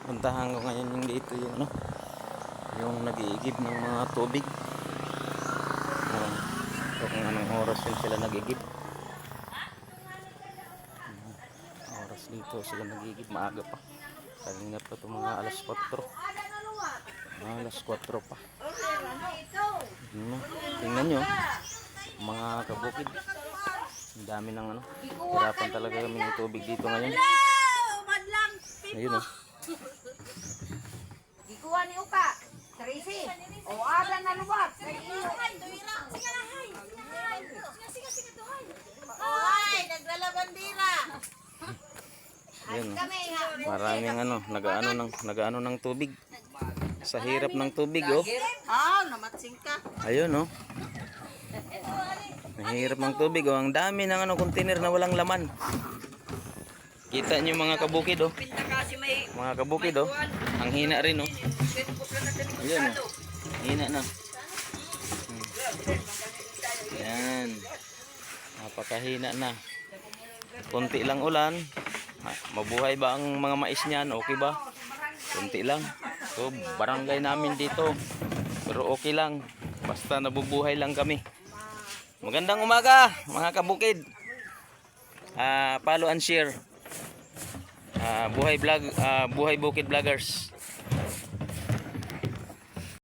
Puntahan ko ngayon yung dito yung ano, yung nag-iigib ng mga tubig. So kung anong oras yun sila nag-iigib. Oras dito sila nag-iigib, maaga pa. Kanina pa ito mga alas 4. Alas 4 pa. Tingnan nyo, mga kabukid. Ang dami ng ano, hirapan talaga kami ng tubig dito ngayon. Ayun o. Gikuha ni Uka. Tracy. O ada na luwag. Oy, naglalabandira. Ayun o. Maraming ano, nagaano ng tubig. Sa hirap ng tubig oh. Namatsing ka. Ayun oh. Mahirap ng tubig oh. Ang dami ng ano, container na walang laman. Kita nyo mga kabukid oh. Mga kabukid oh. Ang hina rin oh. Ayun oh. Hina na. Yan. Napakahina na. Kunti lang ulan. Mabuhay ba ang mga mais niyan? Okay ba? Kunti lang. So barangay namin dito. Pero okay lang. Basta nabubuhay lang kami. Magandang umaga mga kabukid. Follow and share. Buhay Bukid Vloggers.